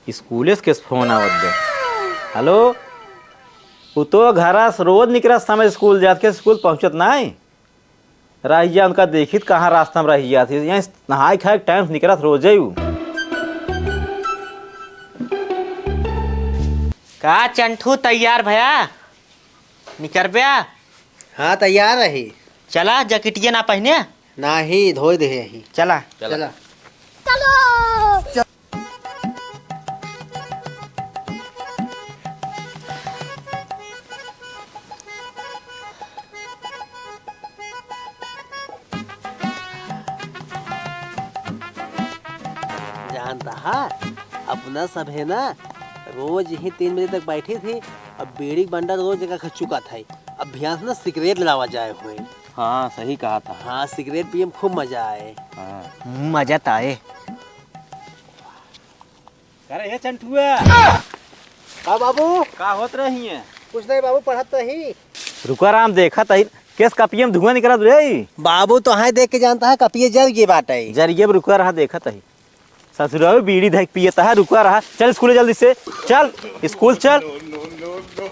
School से किस phone आवत दे। हेलो, वो तो घर से रोज निकला समय स्कूल जात के स्कूल पहुंचत नहीं रहिया उनका देखित कहाँ रास्ता में रही जाती यहाँ नहाए खाए टाइम निकलत रोज ही। का चंठू तैयार भया निकर बया। हाँ तैयार रही। चला जैकेटिया ना पहने नाही धोई दे ही। चला चला जानता है अपना सब है ना रोज यही 3 बजे तक बैठी थी। अब बीड़ी बंडा रोज जगह खा चुका था। अब ध्यान से ना सिगरेट लावा जाए हुए। हाँ सही कहा था। हाँ सिगरेट पिए में खूब मजा आए। हाँ। मजा ताए। अरे ये चंटुआ हाँ बाबू का होत रही है? कुछ नहीं बाबू पढ़त ही। रुका राम देखा था केस कपिये में धुआं निकला रे। बाबू तो हाँ देख के जानता है कपिए जल ये बात है। जरिए रुका रहा देखा था ससुराल बीड़ी धक पिए था रुका रहा। चल स्कूल जल्दी से चल स्कूल चल।